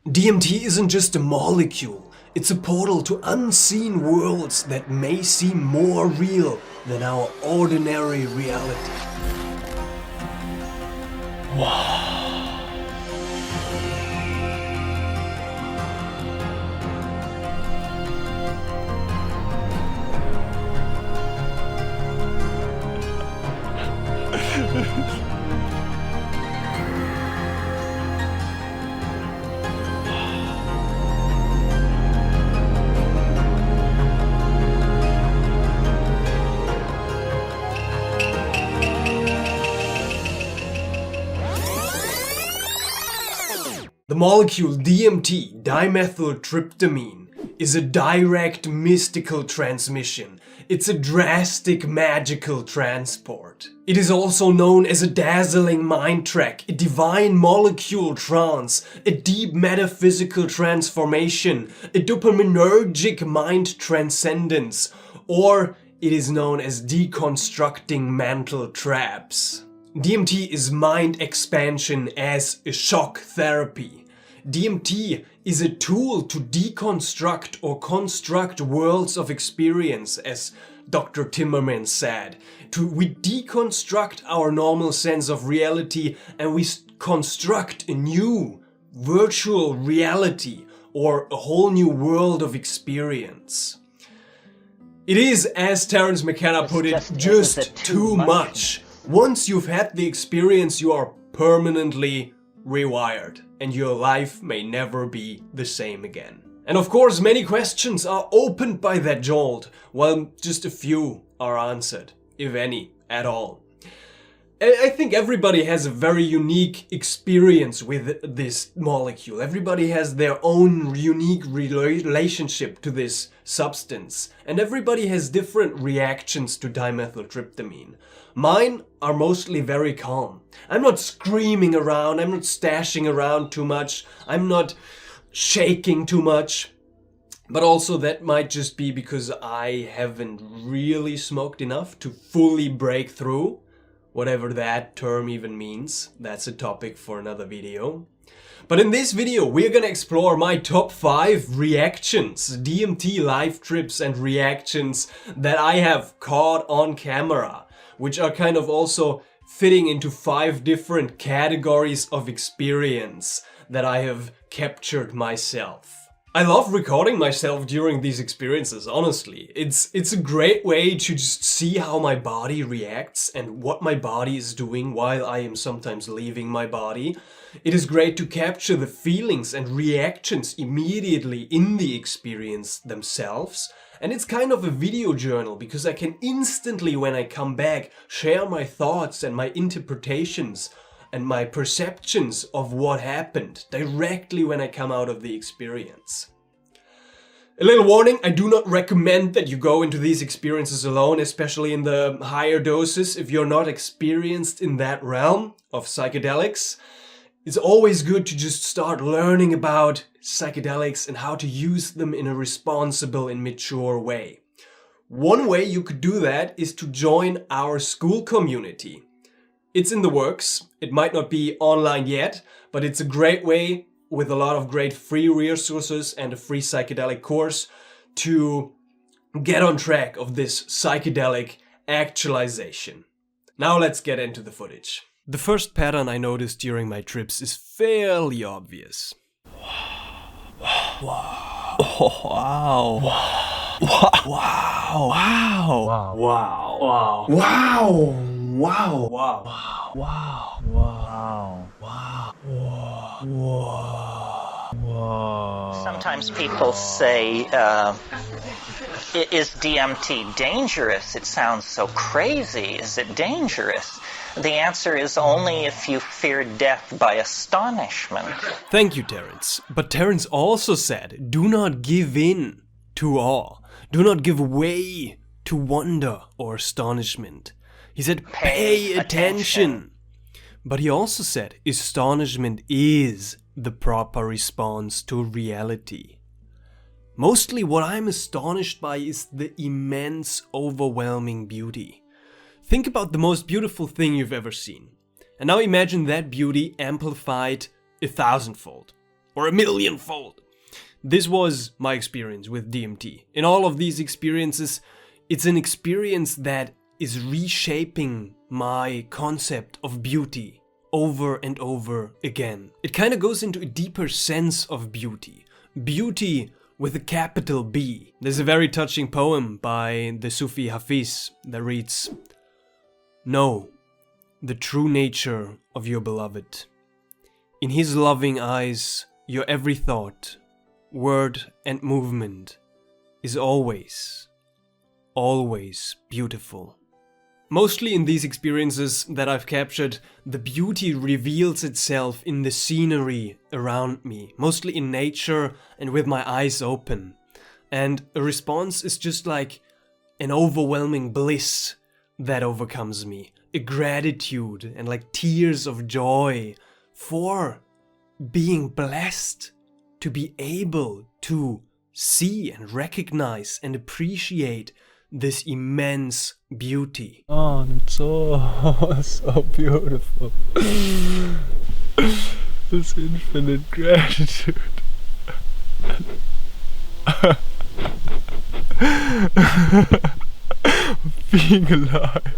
DMT isn't just a molecule, it's a portal to unseen worlds that may seem more real than our ordinary reality. Wow. The molecule DMT, dimethyltryptamine, is a direct mystical transmission. It's a drastic magical transport. It is also known as a dazzling mind track, a divine molecule trance, a deep metaphysical transformation, a dopaminergic mind transcendence, or it is known as deconstructing mental traps. DMT is mind expansion as a shock therapy. DMT is a tool to deconstruct or construct worlds of experience, as Dr. Timmerman said. We deconstruct our normal sense of reality and we construct a new virtual reality or a whole new world of experience. It is, as Terence McKenna put it, just too much. Once you've had the experience, you are permanently rewired, and your life may never be the same again. And of course, many questions are opened by that jolt, while just a few are answered, if any, at all. I think everybody has a very unique experience with this molecule. Everybody has their own unique relationship to this substance, and everybody has different reactions to dimethyltryptamine. Mine are mostly very calm. I'm not screaming around, I'm not stashing around too much, I'm not shaking too much. But also that might just be because I haven't really smoked enough to fully break through. Whatever that term even means, that's a topic for another video. But in this video, we're gonna explore my top 5 reactions, DMT live trips and reactions that I have caught on camera, which are kind of also fitting into 5 different categories of experience that I have captured myself. I love recording myself during these experiences, honestly. It's a great way to just see how my body reacts and what my body is doing while I am sometimes leaving my body. It is great to capture the feelings and reactions immediately in the experience themselves. And it's kind of a video journal because I can instantly, when I come back, share my thoughts and my interpretations and my perceptions of what happened directly when I come out of the experience. A little warning, I do not recommend that you go into these experiences alone, especially in the higher doses if you're not experienced in that realm of psychedelics. It's always good to just start learning about psychedelics and how to use them in a responsible and mature way. One way you could do that is to join our school community. It's in the works. It might not be online yet, but it's a great way with a lot of great free resources and a free psychedelic course to get on track of this psychedelic actualization. Now let's get into the footage. The first pattern I noticed during my trips is fairly obvious. Wow. Wow. Wow. Wow. Wow. Wow. Wow. Wow. Wow. Wow. Wow. Wow. Wow. Wow. Sometimes people say, is DMT dangerous? It sounds so crazy. Is it dangerous? The answer is only if you fear death by astonishment. Thank you, Terence. But Terence also said, do not give in to awe. Do not give way to wonder or astonishment. He said, pay attention. But he also said, astonishment is the proper response to reality. Mostly what I'm astonished by is the immense, overwhelming beauty. Think about the most beautiful thing you've ever seen. And now imagine that beauty amplified 1,000-fold. or a millionfold. This was my experience with DMT. In all of these experiences, it's an experience that is reshaping my concept of beauty over and over again. It kind of goes into a deeper sense of beauty. Beauty with a capital B. There's a very touching poem by the Sufi Hafiz that reads, "Know the true nature of your beloved. In his loving eyes, your every thought, word and movement is always, always beautiful." Mostly in these experiences that I've captured, the beauty reveals itself in the scenery around me, mostly in nature and with my eyes open. And a response is just like an overwhelming bliss that overcomes me, a gratitude and like tears of joy for being blessed to be able to see and recognize and appreciate this immense beauty. Oh, it's so beautiful. This infinite gratitude. Being alive.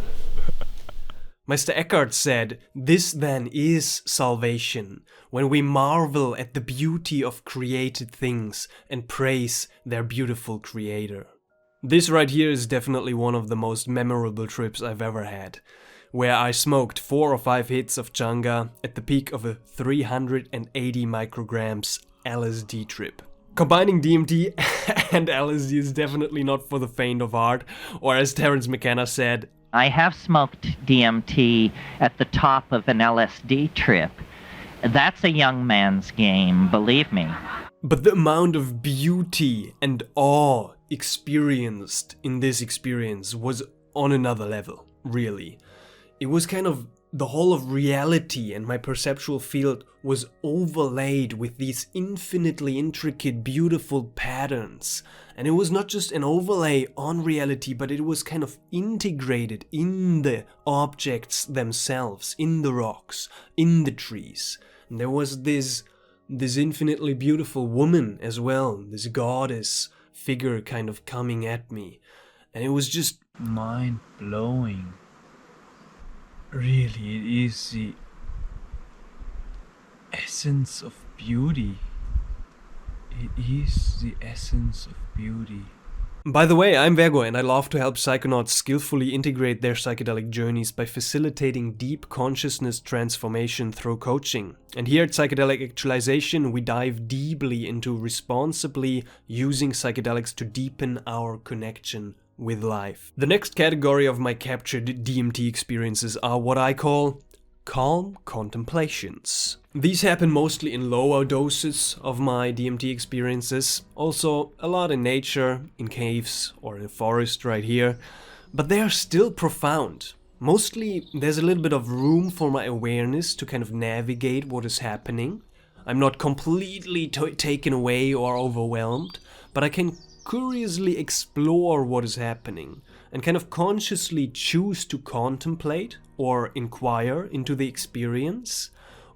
Meister Eckhart said, "This then is salvation, when we marvel at the beauty of created things and praise their beautiful creator." This right here is definitely one of the most memorable trips I've ever had, where I smoked 4 or 5 hits of Changa at the peak of a 380 micrograms LSD trip. Combining DMT and LSD is definitely not for the faint of heart, or as Terence McKenna said, I have smoked DMT at the top of an LSD trip. That's a young man's game, believe me. but the amount of beauty and awe experienced in this experience was on another level, really. It was kind of the whole of reality, and my perceptual field was overlaid with these infinitely intricate, beautiful patterns. And it was not just an overlay on reality, but it was kind of integrated in the objects themselves, in the rocks, in the trees. And there was this infinitely beautiful woman as well, this goddess figure kind of coming at me. And it was just mind-blowing. Really, it is the essence of beauty. It is the essence of beauty. By the way, I'm Vergo, and I love to help psychonauts skillfully integrate their psychedelic journeys by facilitating deep consciousness transformation through coaching. And here at Psychedelic Actualization, we dive deeply into responsibly using psychedelics to deepen our connection with life. The next category of my captured DMT experiences are what I call calm contemplations. These happen mostly in lower doses of my DMT experiences, also a lot in nature, in caves or in a forest right here, but they are still profound. Mostly there's a little bit of room for my awareness to kind of navigate what is happening. I'm not completely taken away or overwhelmed, but I can curiously explore what is happening and kind of consciously choose to contemplate or inquire into the experience,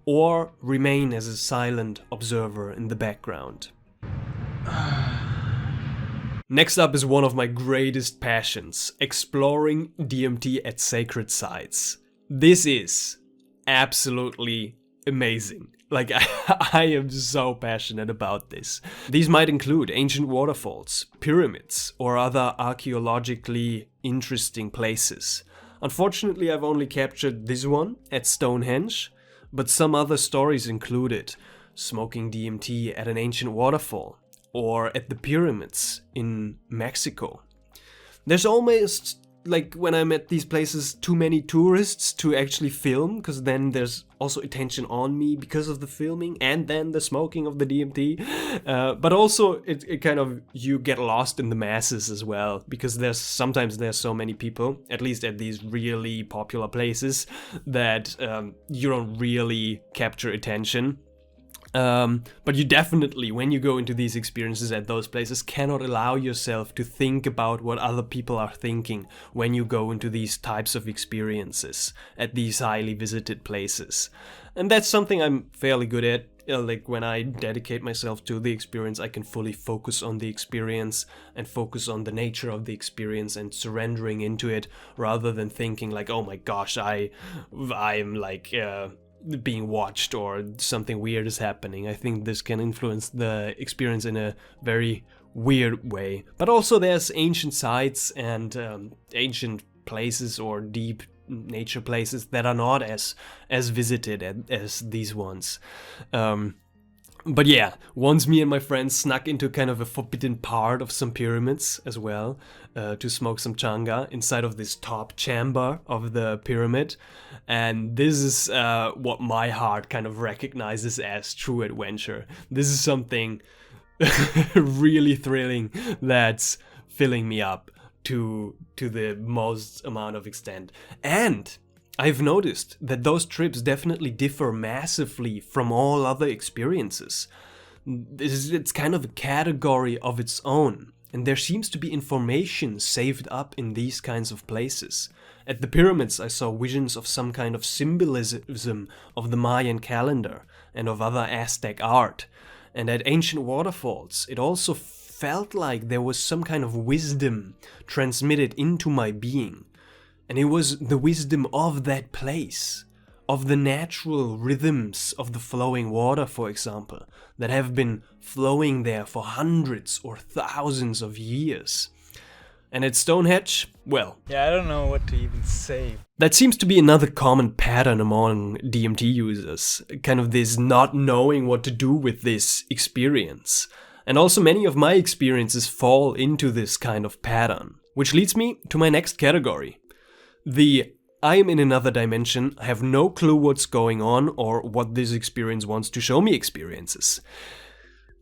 or remain as a silent observer in the background. Next up is one of my greatest passions, exploring DMT at sacred sites. This is absolutely amazing. Like, I am so passionate about this. These might include ancient waterfalls, pyramids, or other archaeologically interesting places. Unfortunately, I've only captured this one at Stonehenge, but some other stories included smoking DMT at an ancient waterfall, or at the pyramids in Mexico. There's almost, like, when I'm at these places, too many tourists to actually film, because then there's also attention on me because of the filming and then the smoking of the DMT. But also it kind of, you get lost in the masses as well, because there's so many people, at least at these really popular places, that you don't really capture attention. But you definitely, when you go into these experiences at those places, cannot allow yourself to think about what other people are thinking when you go into these types of experiences at these highly visited places. And that's something I'm fairly good at, Like when I dedicate myself to the experience, I can fully focus on the experience and focus on the nature of the experience and surrendering into it, rather than thinking like, oh my gosh, I'm like being watched or something weird is happening. I think this can influence the experience in a very weird way. But also there's ancient sites and ancient places or deep nature places that are not as visited as these ones. But yeah, once me and my friends snuck into kind of a forbidden part of some pyramids as well, to smoke some changa inside of this top chamber of the pyramid. And this is what my heart kind of recognizes as true adventure. This is something really thrilling that's filling me up to the most amount of extent. And I've noticed that those trips definitely differ massively from all other experiences. It's kind of a category of its own, and there seems to be information saved up in these kinds of places. At the pyramids, I saw visions of some kind of symbolism of the Mayan calendar and of other Aztec art. And at ancient waterfalls, it also felt like there was some kind of wisdom transmitted into my being. And it was the wisdom of that place, of the natural rhythms of the flowing water, for example, that have been flowing there for hundreds or thousands of years. And at Stonehenge, well... Yeah, I don't know what to even say. That seems to be another common pattern among DMT users, kind of this not knowing what to do with this experience. And also many of my experiences fall into this kind of pattern. Which leads me to my next category. The I am in another dimension, I have no clue what's going on or what this experience wants to show me experiences.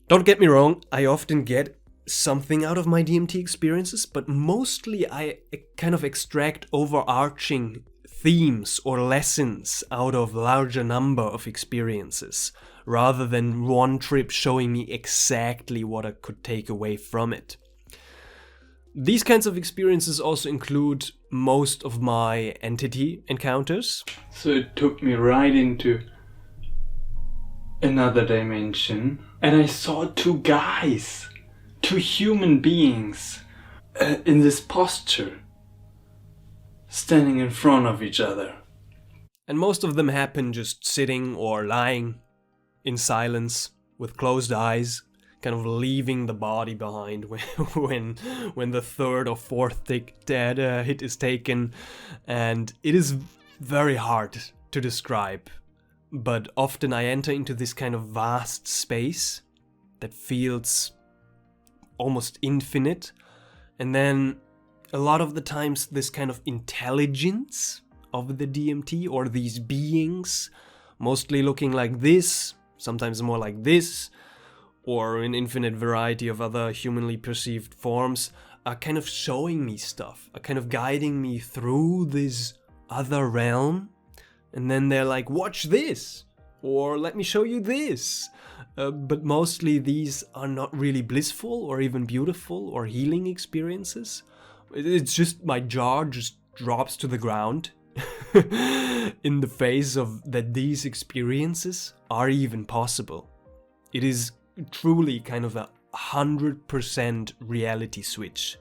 Don't get me wrong, I often get something out of my DMT experiences, but mostly I kind of extract overarching themes or lessons out of larger number of experiences, rather than one trip showing me exactly what I could take away from it. These kinds of experiences also include most of my entity encounters. So it took me right into another dimension, and I saw two guys, two human beings, in this posture, standing in front of each other. And most of them happen just sitting or lying in silence with closed eyes, kind of leaving the body behind when the third or fourth hit is taken. And it is very hard to describe, but often I enter into this kind of vast space that feels almost infinite, and then a lot of the times this kind of intelligence of the DMT, or these beings, mostly looking like this, sometimes more like this, or an infinite variety of other humanly perceived forms, are kind of showing me stuff, are kind of guiding me through this other realm. And then they're like, watch this, or let me show you this. But mostly these are not really blissful or even beautiful or healing experiences. It's just my jaw just drops to the ground in the face of that these experiences are even possible. It is truly kind of 100% reality switch,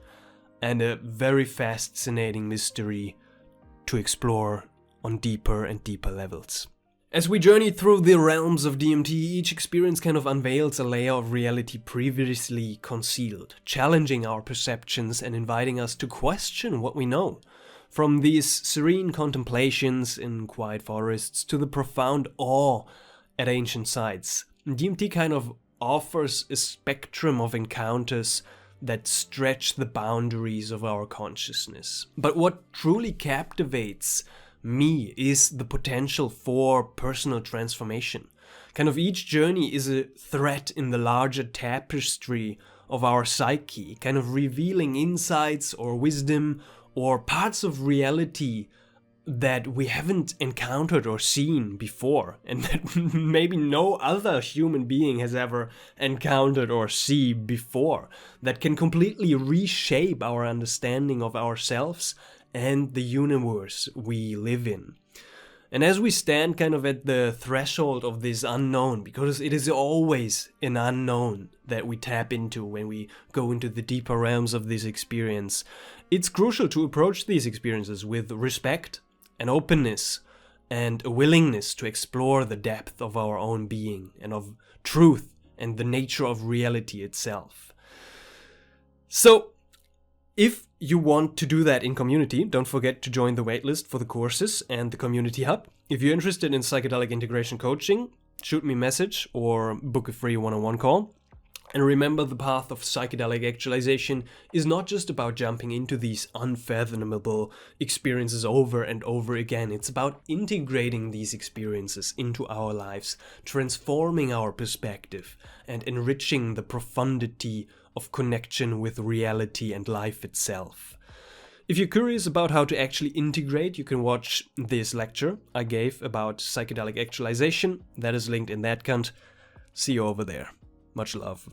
and a very fascinating mystery to explore on deeper and deeper levels. As we journey through the realms of DMT, each experience kind of unveils a layer of reality previously concealed, challenging our perceptions and inviting us to question what we know. From these serene contemplations in quiet forests to the profound awe at ancient sites, DMT kind of offers a spectrum of encounters that stretch the boundaries of our consciousness. But what truly captivates me is the potential for personal transformation. Kind of each journey is a thread in the larger tapestry of our psyche, kind of revealing insights or wisdom or parts of reality that we haven't encountered or seen before, and that maybe no other human being has ever encountered or seen before, that can completely reshape our understanding of ourselves and the universe we live in. And as we stand kind of at the threshold of this unknown, because it is always an unknown that we tap into when we go into the deeper realms of this experience, it's crucial to approach these experiences with respect and openness and a willingness to explore the depth of our own being and of truth and the nature of reality itself. So, if you want to do that in community, don't forget to join the waitlist for the courses and the community hub. If you're interested in psychedelic integration coaching, shoot me a message or book a free one-on-one call. And remember, the path of psychedelic actualization is not just about jumping into these unfathomable experiences over and over again. It's about integrating these experiences into our lives, transforming our perspective, and enriching the profundity of connection with reality and life itself. If you're curious about how to actually integrate, you can watch this lecture I gave about psychedelic actualization. That is linked in that cunt. See you over there. Much love.